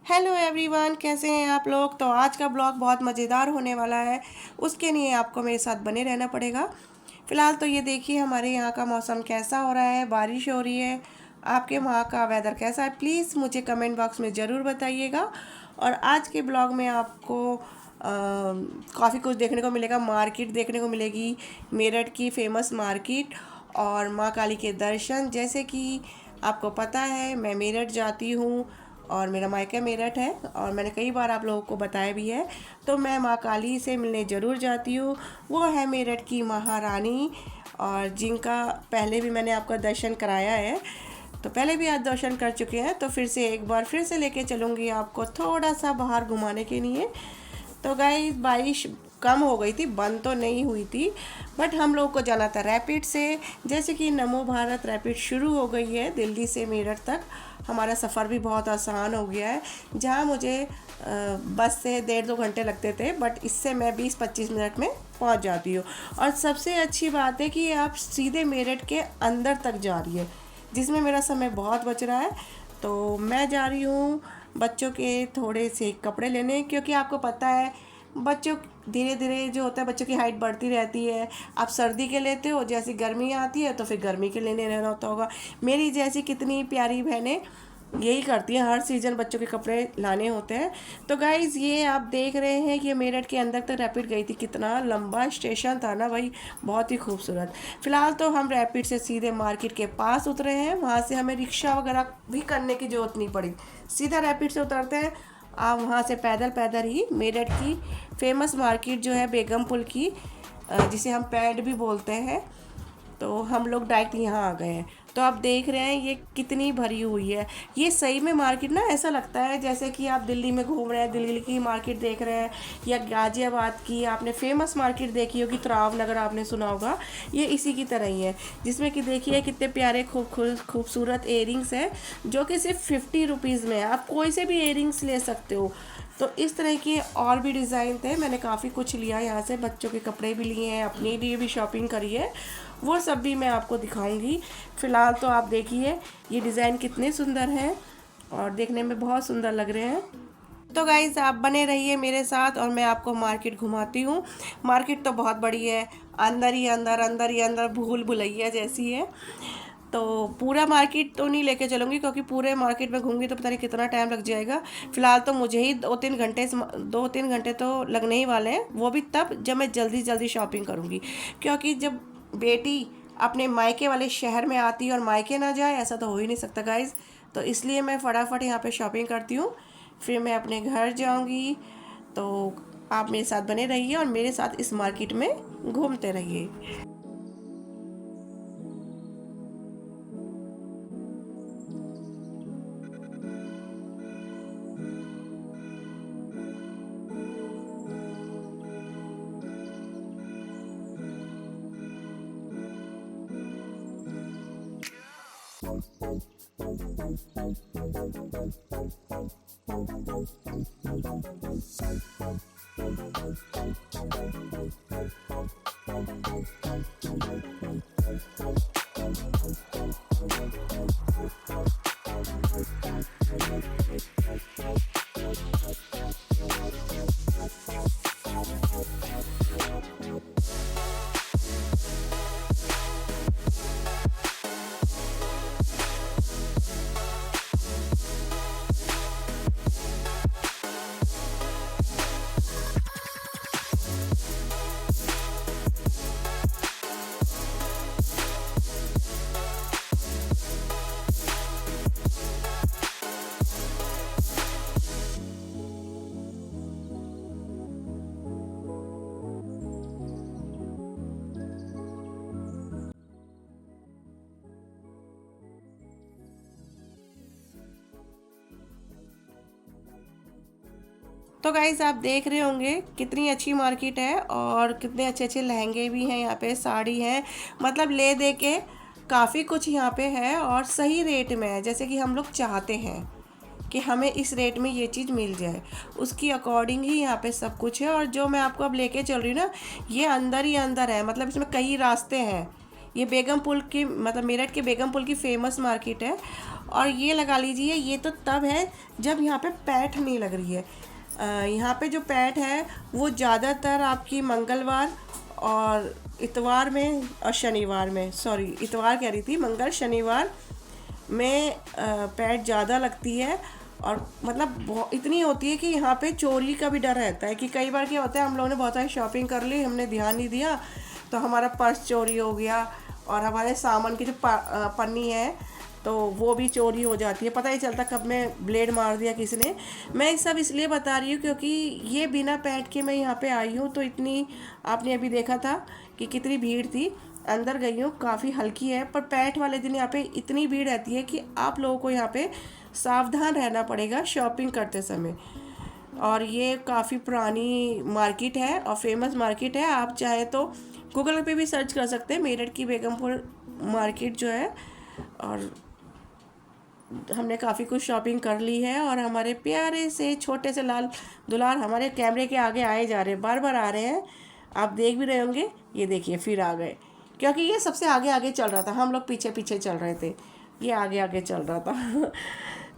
Hello everyone, कैसे हैं आप लोग। तो आज का ब्लॉग बहुत मज़ेदार होने वाला है। उसके लिए आपको मेरे साथ बने रहना पड़ेगा। फ़िलहाल तो ये देखिए हमारे यहाँ का मौसम कैसा हो रहा है, बारिश हो रही है। आपके वहाँ का वेदर कैसा है, प्लीज़ मुझे कमेंट बॉक्स में ज़रूर बताइएगा। और आज के ब्लॉग में आपको काफ़ी कुछ देखने को मिलेगा। मार्केट देखने को मिलेगी, मेरठ की फेमस मार्केट और माँ काली के दर्शन। जैसे कि आपको पता है मैं मेरठ जाती हूँ और मेरा मायका मेरठ है और मैंने कई बार आप लोगों को बताया भी है। तो मैं माँ काली से मिलने ज़रूर जाती हूँ। वो है मेरठ की महारानी और जिनका पहले भी मैंने आपका दर्शन कराया है। तो पहले भी आज दर्शन कर चुके हैं, तो फिर से एक बार फिर से लेके चलूँगी आपको थोड़ा सा बाहर घुमाने के लिए। तो गाइस बारिश कम हो गई थी, बंद तो नहीं हुई थी, बट हम लोग को जाना था रैपिड से। जैसे कि नमो भारत रैपिड शुरू हो गई है दिल्ली से मेरठ तक। हमारा सफ़र भी बहुत आसान हो गया है। जहाँ मुझे बस से 1.5-2 घंटे लगते थे, बट इससे मैं 20-25 मिनट में पहुँच जाती हूँ। और सबसे अच्छी बात है कि आप सीधे मेरठ के अंदर तक जा रही है, जिसमें मेरा समय बहुत बच रहा है। तो मैं जा रही हूँ बच्चों के थोड़े से कपड़े लेने, क्योंकि आपको पता है बच्चों धीरे धीरे जो होता है बच्चों की हाइट बढ़ती रहती है। आप सर्दी के लेते हो, जैसी गर्मी आती है तो फिर गर्मी के लेने रहना होता होगा। मेरी जैसी कितनी प्यारी बहनें यही करती हैं, हर सीज़न बच्चों के कपड़े लाने होते हैं। तो गाइज़ ये आप देख रहे हैं कि मेरठ के अंदर तक रैपिड गई थी। कितना लंबा स्टेशन था ना भाई, बहुत ही खूबसूरत। फ़िलहाल तो हम रैपिड से सीधे मार्केट के पास उतरे हैं। वहाँ से हमें रिक्शा वगैरह भी करने की ज़रूरत नहीं पड़ी, सीधा रैपिड से उतरते हैं। आप वहाँ से पैदल पैदल ही मेरठ की फेमस मार्केट जो है बेगम पुल की, जिसे हम पैड भी बोलते हैं, तो हम लोग डायरेक्ट यहाँ आ गए हैं। तो आप देख रहे हैं ये कितनी भरी हुई है। ये सही में मार्केट ना ऐसा लगता है जैसे कि आप दिल्ली में घूम रहे हैं, दिल्ली की मार्केट देख रहे हैं, या गाजियाबाद की आपने फेमस मार्केट देखी होगी, त्राव नगर आपने सुना होगा, ये इसी की तरह ही है। जिसमें कि देखिए कितने प्यारे खूबसूरत एयरिंग्स हैं, जो कि सिर्फ 50 रुपीज़ में है। आप कोई से भी एयरिंग्स ले सकते हो। तो इस तरह के और भी डिज़ाइन थे, मैंने काफ़ी कुछ लिया यहाँ से। बच्चों के कपड़े भी लिए हैं, अपने लिए भी शॉपिंग करी है, वो सब भी मैं आपको दिखाऊंगी। फ़िलहाल तो आप देखिए ये डिज़ाइन कितने सुंदर हैं और देखने में बहुत सुंदर लग रहे हैं। तो गाइज़ आप बने रहिए मेरे साथ और मैं आपको मार्केट घुमाती हूँ। मार्केट तो बहुत बड़ी है, अंदर ही अंदर अंदर ही अंदर भूल भुलैया जैसी है। तो पूरा मार्केट तो नहीं लेके चलूँगी, क्योंकि पूरे मार्केट में घूमूंगी तो पता नहीं कितना टाइम लग जाएगा। फ़िलहाल तो मुझे ही 2-3 घंटे तो लगने ही वाले हैं, वो भी तब जब मैं जल्दी जल्दी शॉपिंग करूँगी। क्योंकि जब बेटी अपने मायके वाले शहर में आती है और मायके ना जाए, ऐसा तो हो ही नहीं सकता गाइज़। तो इसलिए मैं फटाफट यहाँ पे शॉपिंग करती हूँ, फिर मैं अपने घर जाऊँगी। तो आप मेरे साथ बने रहिए और मेरे साथ इस मार्केट में घूमते रहिए। तो गाइज़ आप देख रहे होंगे कितनी अच्छी मार्केट है और कितने अच्छे अच्छे लहंगे भी हैं यहाँ पे, साड़ी हैं, मतलब ले दे के काफ़ी कुछ यहाँ पे है और सही रेट में है। जैसे कि हम लोग चाहते हैं कि हमें इस रेट में ये चीज़ मिल जाए, उसकी अकॉर्डिंग ही यहाँ पे सब कुछ है। और जो मैं आपको अब लेके चल रही हूँ ना, ये अंदर ही अंदर है, मतलब इसमें कई रास्ते हैं। ये बेगम पुल की, मतलब मेरठ के बेगम पुल की फेमस मार्केट है और ये लगा लीजिए, ये तो तब है जब यहाँ पे पैठ नहीं लग रही है। यहाँ पे जो पैठ है वो ज़्यादातर आपकी मंगलवार और इतवार में और शनिवार में, सॉरी इतवार कह रही थी, मंगल शनिवार में पैठ ज़्यादा लगती है। और मतलब इतनी होती है कि यहाँ पे चोरी का भी डर रहता है कि कई बार क्या होता है, हम लोगों ने बहुत सारी शॉपिंग कर ली, हमने ध्यान नहीं दिया तो हमारा पर्स चोरी हो गया और हमारे सामान की जो पन्नी है तो वो भी चोरी हो जाती है, पता ही चलता कब में ब्लेड मार दिया किसी ने। मैं ये सब इसलिए बता रही हूँ क्योंकि ये बिना पैठ के मैं यहाँ पे आई हूँ, तो इतनी आपने अभी देखा था कि कितनी भीड़ थी। अंदर गई हूँ, काफ़ी हल्की है, पर पैठ वाले दिन यहाँ पे इतनी भीड़ रहती है कि आप लोगों को यहाँ पे सावधान रहना पड़ेगा शॉपिंग करते समय। और ये काफ़ी पुरानी मार्केट है और फेमस मार्केट है। आप चाहे तो गूगल पे भी सर्च कर सकते हैं, मेरठ की बेगमपुर मार्केट जो है। और हमने काफ़ी कुछ शॉपिंग कर ली है और हमारे प्यारे से छोटे से लाल दुलार हमारे कैमरे के आगे आए जा रहे हैं, बार बार आ रहे हैं, आप देख भी रहे होंगे। ये देखिए फिर आ गए, क्योंकि ये सबसे आगे आगे चल रहा था, हम लोग पीछे पीछे चल रहे थे, ये आगे आगे चल रहा था।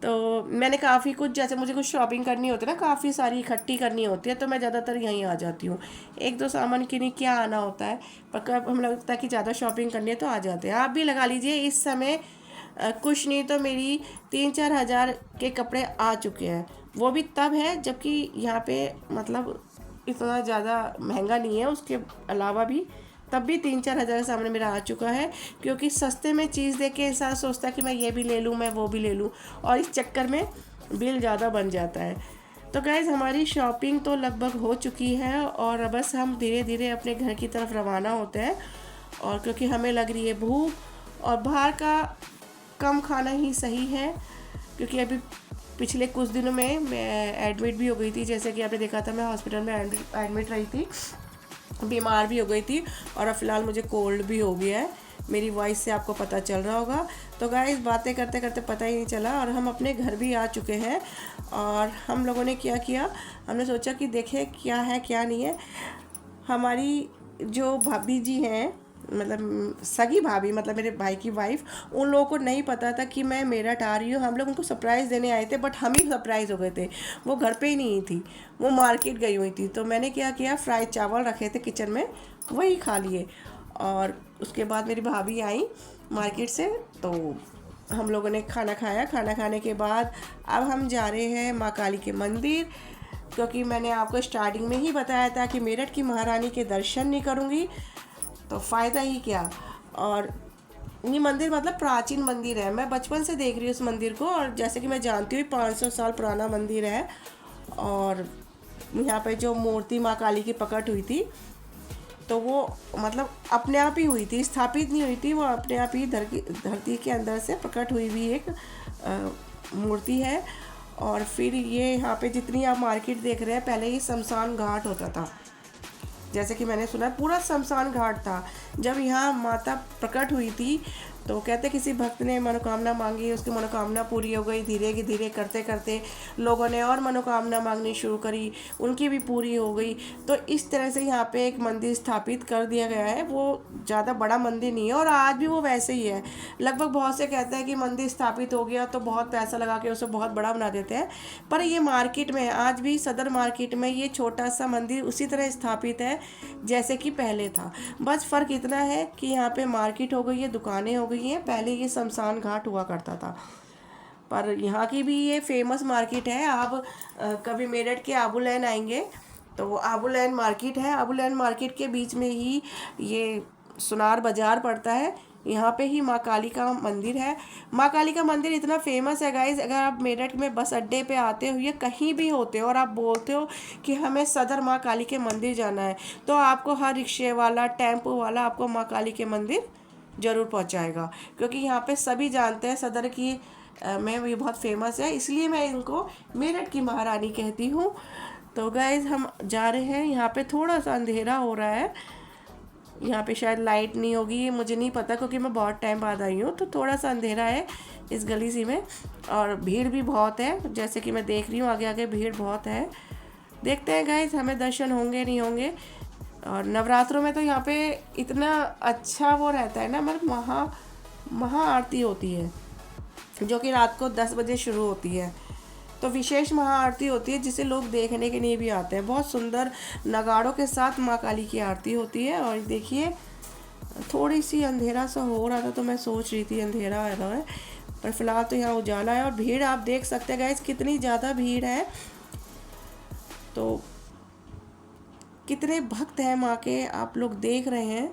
तो मैंने काफ़ी कुछ, जैसे मुझे कुछ शॉपिंग करनी होती है ना, काफ़ी सारी इकट्ठी करनी होती है, तो मैं ज़्यादातर यहीं आ जाती हूँ। एक दो सामान के लिए क्या आना होता है, पर कब हमें लगता है कि ज़्यादा शॉपिंग करनी है तो आ जाते हैं। आप भी लगा लीजिए इस समय कुछ नहीं तो मेरी 3-4 हज़ार के कपड़े आ चुके हैं। वो भी तब है जबकि यहाँ पे मतलब इतना ज़्यादा महंगा नहीं है, उसके अलावा भी तब भी 3-4 हज़ार का सामान मेरा आ चुका है। क्योंकि सस्ते में चीज़ देख के इंसान सोचता है कि मैं ये भी ले लूँ, मैं वो भी ले लूँ, और इस चक्कर में बिल ज़्यादा बन जाता है। तो गाइज़ हमारी शॉपिंग तो लगभग हो चुकी है और बस हम धीरे धीरे अपने घर की तरफ रवाना होते हैं। और क्योंकि हमें लग रही है भूख और बाहर का कम खाना ही सही है, क्योंकि अभी पिछले कुछ दिनों में मैं एडमिट भी हो गई थी, जैसे कि आपने देखा था मैं हॉस्पिटल में एडमिट रही थी, बीमार भी हो गई थी और अब फ़िलहाल मुझे कोल्ड भी हो गया है, मेरी वॉइस से आपको पता चल रहा होगा। तो गाइस बातें करते करते पता ही नहीं चला और हम अपने घर भी आ चुके हैं। और हम लोगों ने क्या किया, हमने सोचा कि देखें क्या है क्या नहीं है। हमारी जो भाभी जी हैं, मतलब सगी भाभी, मतलब मेरे भाई की वाइफ, उन लोगों को नहीं पता था कि मैं मेरठ आ रही हूँ। हम लोग उनको सरप्राइज़ देने आए थे, बट हम ही सरप्राइज़ हो गए थे। वो घर पे ही नहीं थी, वो मार्केट गई हुई थी। तो मैंने क्या किया, फ्राइड चावल रखे थे किचन में, वही खा लिए। और उसके बाद मेरी भाभी आई मार्केट से, तो हम लोगों ने खाना खाया। खाना खाने के बाद अब हम जा रहे हैं माँ काली के मंदिर, क्योंकि मैंने आपको स्टार्टिंग में ही बताया था कि मेरठ की महारानी के दर्शन नहीं करूँगी तो फ़ायदा ही क्या। और ये मंदिर मतलब प्राचीन मंदिर है, मैं बचपन से देख रही हूँ उस मंदिर को, और जैसे कि मैं जानती हूँ 500 साल पुराना मंदिर है। और यहाँ पे जो मूर्ति माँ काली की प्रकट हुई थी, तो वो मतलब अपने आप ही हुई थी, स्थापित नहीं हुई थी, वो अपने आप ही धरती के अंदर से प्रकट हुई भी एक मूर्ति है। और फिर ये यहाँ पे जितनी आप मार्केट देख रहे हैं, पहले ये शमशान घाट होता था, जैसे कि मैंने सुना पूरा शमशान घाट था। जब यहाँ माता प्रकट हुई थी तो कहते किसी भक्त ने मनोकामना मांगी, उसकी मनोकामना पूरी हो गई। धीरे धीरे करते करते लोगों ने और मनोकामना मांगनी शुरू करी, उनकी भी पूरी हो गई। तो इस तरह से यहाँ पे एक मंदिर स्थापित कर दिया गया है। वो ज़्यादा बड़ा मंदिर नहीं है और आज भी वो वैसे ही है। लगभग बहुत से कहते हैं कि मंदिर स्थापित हो गया तो बहुत पैसा लगा के उसे बहुत बड़ा बना देते हैं, पर ये मार्केट में आज भी सदर मार्केट में ये छोटा सा मंदिर उसी तरह स्थापित है जैसे कि पहले था। बस फ़र्क इतना है कि यहाँ पे मार्केट हो गई है, दुकानें हो गई हैं। पहले ये शमशान घाट हुआ करता था। पर यहाँ की भी ये फेमस मार्केट है। आप कभी मेरठ के आबूलैन आएंगे तो वो आबूलैन मार्केट है, आबूलैन मार्केट के बीच में ही ये सुनार बाज़ार पड़ता है। यहाँ पे ही माँ काली का मंदिर है। माँ काली का मंदिर इतना फेमस है गाइज, अगर आप मेरठ में बस अड्डे पे आते हो या कहीं भी होते हो और आप बोलते हो कि हमें सदर माँ काली के मंदिर जाना है, तो आपको हर रिक्शे वाला, टेम्पो वाला आपको माँ काली के मंदिर ज़रूर पहुँचाएगा। क्योंकि यहाँ पे सभी जानते हैं सदर की में ये बहुत फेमस है, इसलिए मैं इनको मेरठ की महारानी कहती हूँ। तो गाइज हम जा रहे हैं, यहाँ पे थोड़ा सा अंधेरा हो रहा है, यहाँ पे शायद लाइट नहीं होगी, मुझे नहीं पता क्योंकि मैं बहुत टाइम बाद आई हूँ, तो थोड़ा सा अंधेरा है इस गली सी में। और भीड़ भी बहुत है, जैसे कि मैं देख रही हूँ आगे आगे भीड़ बहुत है। देखते हैं गाइस हमें दर्शन होंगे नहीं होंगे। और नवरात्रों में तो यहाँ पे इतना अच्छा वो रहता है ना, मतलब महा आरती होती है। जो कि रात को 10 बजे शुरू होती है। तो विशेष महाआरती होती है जिसे लोग देखने के लिए भी आते हैं। बहुत सुंदर नगाड़ों के साथ माँ काली की आरती होती है। और देखिए थोड़ी सी अंधेरा सा हो रहा था तो मैं सोच रही थी अंधेरा आ रहा है, पर फिलहाल तो यहाँ उजाला है। और भीड़ आप देख सकते हैं गाइस, कितनी ज़्यादा भीड़ है। तो कितने भक्त हैं माँ के, आप लोग देख रहे हैं।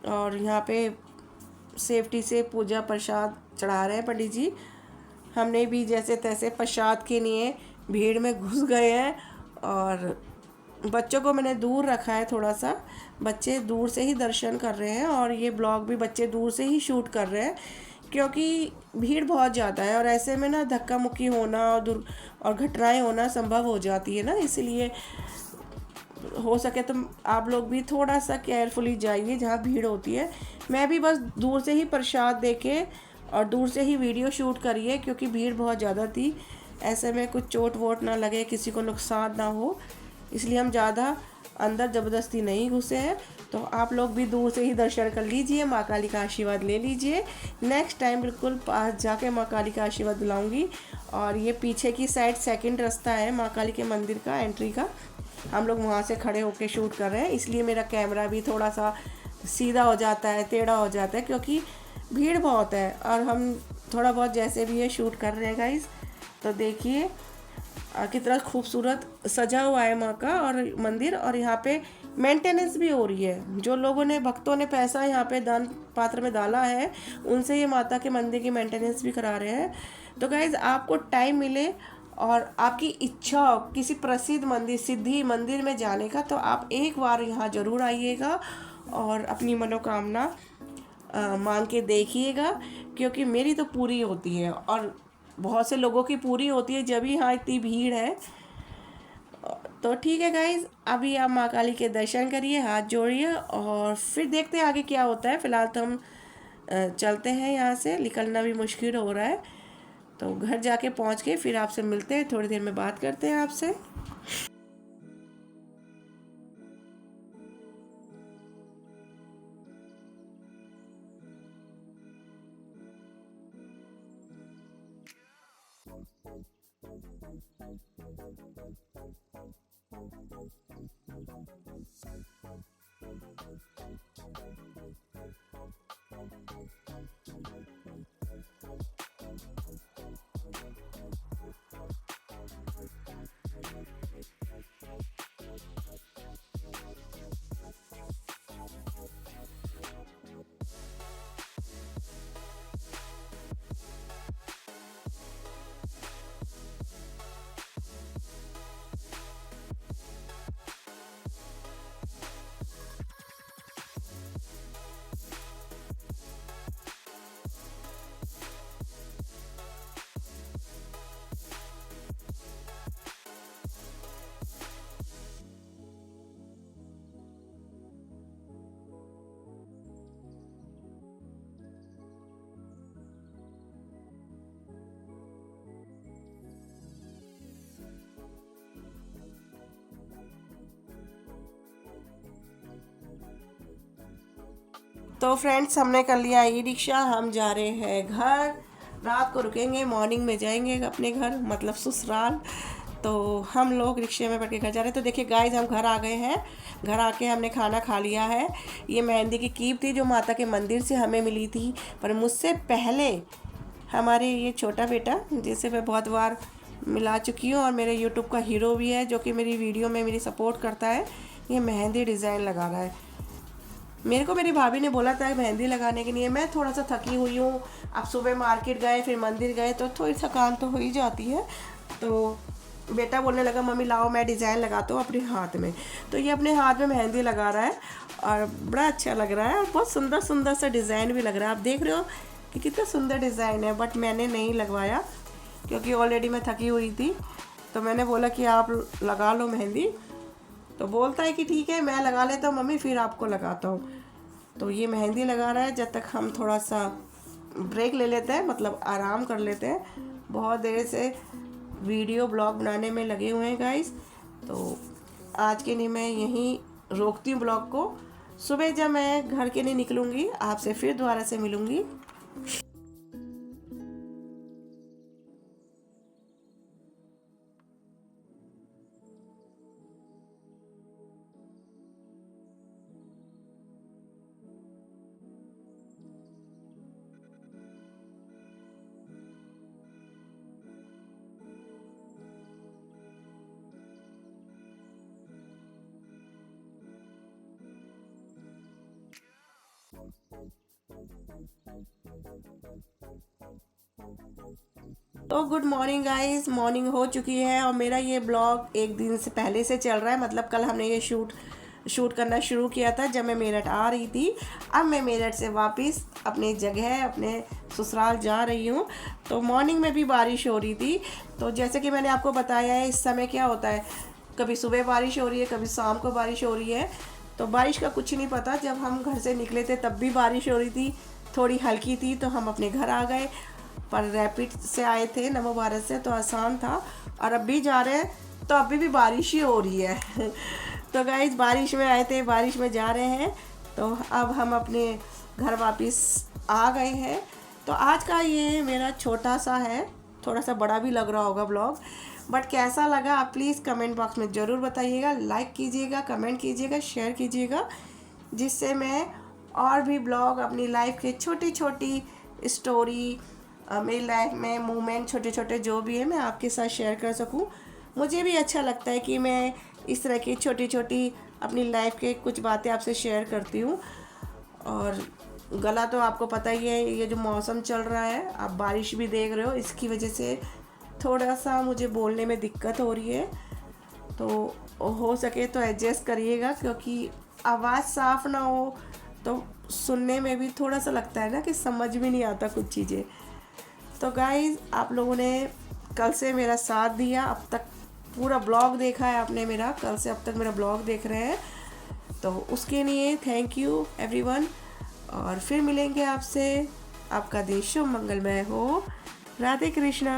और यहाँ पे सेफ्टी से पूजा प्रसाद चढ़ा रहे हैं पंडित जी। हमने भी जैसे तैसे प्रसाद के लिए भीड़ में घुस गए हैं। और बच्चों को मैंने दूर रखा है थोड़ा सा, बच्चे दूर से ही दर्शन कर रहे हैं। और ये ब्लॉग भी बच्चे दूर से ही शूट कर रहे हैं क्योंकि भीड़ बहुत ज़्यादा है। और ऐसे में ना धक्का मुक्की होना और घटनाएं होना संभव हो जाती है ना, इसलिए हो सके तो आप लोग भी थोड़ा सा केयरफुली जाइए जहाँ भीड़ होती है। मैं भी बस दूर से ही प्रसाद देके और दूर से ही वीडियो शूट करिए क्योंकि भीड़ बहुत ज़्यादा थी। ऐसे में कुछ चोट वोट ना लगे, किसी को नुकसान ना हो, इसलिए हम ज़्यादा अंदर ज़बरदस्ती नहीं घुसे हैं। तो आप लोग भी दूर से ही दर्शन कर लीजिए, माँ काली का आशीर्वाद ले लीजिए। नेक्स्ट टाइम बिल्कुल पास जाके माँ काली का आशीर्वाद दिलाऊंगी। और ये पीछे की साइड सेकंड रास्ता है माँ काली के मंदिर का, एंट्री का। हम लोग वहाँ से खड़े होकर शूट कर रहे हैं, इसलिए मेरा कैमरा भी थोड़ा सा सीधा हो जाता है, टेढ़ा हो जाता है क्योंकि भीड़ बहुत है। और हम थोड़ा बहुत जैसे भी है शूट कर रहे हैं गाइस। तो देखिए कितना खूबसूरत सजा हुआ है माँ का और मंदिर। और यहाँ पे मेंटेनेंस भी हो रही है। जो लोगों ने, भक्तों ने पैसा यहाँ पे दान पात्र में डाला है, उनसे ये माता के मंदिर की मेंटेनेंस भी करा रहे हैं। तो गाइज आपको टाइम मिले और आपकी इच्छा हो किसी प्रसिद्ध मंदिर, सिद्धि मंदिर में जाने का, तो आप एक बार यहाँ ज़रूर आइएगा और अपनी मनोकामना मांग के देखिएगा। क्योंकि मेरी तो पूरी होती है और बहुत से लोगों की पूरी होती है जब यहाँ इतनी भीड़ है। तो ठीक है गाइज, अभी आप माँ काली के दर्शन करिए, हाथ जोड़िए और फिर देखते हैं आगे क्या होता है। फिलहाल तो हम चलते हैं, यहाँ से निकलना भी मुश्किल हो रहा है। तो घर जाके पहुँच के फिर आपसे मिलते हैं, थोड़ी देर में बात करते हैं आपसे। तो फ्रेंड्स हमने कर लिया ई रिक्शा, हम जा रहे हैं घर। रात को रुकेंगे, मॉर्निंग में जाएंगे अपने घर, मतलब ससुराल। तो हम लोग रिक्शे में बैठ के घर जा रहे हैं। तो देखिए गाइस, हम घर आ गए हैं। घर आके हमने खाना खा लिया है। ये मेहंदी की कीप थी जो माता के मंदिर से हमें मिली थी, पर मुझसे पहले हमारे ये छोटा बेटा, जिसे मैं बहुत बार मिला चुकी हूँ और मेरे यूट्यूब का हीरो भी है, जो कि मेरी वीडियो में मेरी सपोर्ट करता है, ये मेहंदी डिज़ाइन लगा रहा है। मेरे को मेरी भाभी ने बोला था मेहंदी लगाने के लिए। मैं थोड़ा सा थकी हुई हूँ, अब सुबह मार्केट गए फिर मंदिर गए तो थोड़ी थकान तो हो ही जाती है। तो बेटा बोलने लगा मम्मी लाओ मैं डिज़ाइन लगाता हूँ अपने हाथ में। तो ये अपने हाथ में मेहंदी लगा रहा है और बड़ा अच्छा लग रहा है और बहुत सुंदर सुंदर सा डिज़ाइन भी लग रहा है। आप देख रहे हो कि कितना सुंदर डिज़ाइन है, बट मैंने नहीं लगवाया क्योंकि ऑलरेडी मैं थकी हुई थी। तो मैंने बोला कि आप लगा लो मेहंदी। तो बोलता है कि ठीक है मैं लगा लेता हूँ मम्मी, फिर आपको लगाता हूँ। तो ये मेहंदी लगा रहा है, जब तक हम थोड़ा सा ब्रेक ले लेते हैं, मतलब आराम कर लेते हैं। बहुत देर से वीडियो ब्लॉग बनाने में लगे हुए हैं गाइस। तो आज के लिए मैं यहीं रोकती हूँ ब्लॉग को। सुबह जब मैं घर के लिए निकलूँगी आपसे फिर दोबारा से मिलूँगी। तो गुड मॉर्निंग गाइस, मॉर्निंग हो चुकी है और मेरा ये ब्लॉग एक दिन से पहले से चल रहा है। मतलब कल हमने ये शूट करना शुरू किया था जब मैं मेरठ आ रही थी। अब मैं मेरठ से वापस अपनी जगह, अपने ससुराल जा रही हूँ। तो मॉर्निंग में भी बारिश हो रही थी। तो जैसे कि मैंने आपको बताया है, इस समय क्या होता है, कभी सुबह बारिश हो रही है, कभी शाम को बारिश हो रही है। तो बारिश का कुछ नहीं पता। जब हम घर से निकले थे तब भी बारिश हो रही थी, थोड़ी हल्की थी, तो हम अपने घर आ गए। पर रैपिड से आए थे, नमो भारत से, तो आसान था। और अब भी जा रहे हैं तो अभी भी बारिश ही हो रही है। तो गाइस, बारिश में आए थे, बारिश में जा रहे हैं। तो अब हम अपने घर वापस आ गए हैं। तो आज का ये मेरा छोटा सा है, थोड़ा सा बड़ा भी लग रहा होगा ब्लॉग, बट कैसा लगा आप प्लीज़ कमेंट बॉक्स में ज़रूर बताइएगा। लाइक कीजिएगा, कमेंट कीजिएगा, शेयर कीजिएगा, जिससे मैं और भी ब्लॉग अपनी लाइफ के छोटी छोटी स्टोरी, मेरी लाइफ में मोमेंट छोटे छोटे जो भी है, मैं आपके साथ शेयर कर सकूं। मुझे भी अच्छा लगता है कि मैं इस तरह की छोटी छोटी अपनी लाइफ के कुछ बातें आपसे शेयर करती हूँ। और गला तो आपको पता ही है, ये जो मौसम चल रहा है, आप बारिश भी देख रहे हो, इसकी वजह से थोड़ा सा मुझे बोलने में दिक्कत हो रही है। तो हो सके तो एडजस्ट करिएगा, क्योंकि आवाज़ साफ़ ना हो तो सुनने में भी थोड़ा सा लगता है ना कि समझ भी नहीं आता कुछ चीज़ें। तो गाइस, आप लोगों ने कल से मेरा साथ दिया, अब तक पूरा ब्लॉग देखा है आपने मेरा, कल से अब तक मेरा ब्लॉग देख रहे हैं, तो उसके लिए थैंक यू एवरीवन। और फिर मिलेंगे आपसे। आपका दिन शुभ मंगलमय हो। राधे कृष्णा।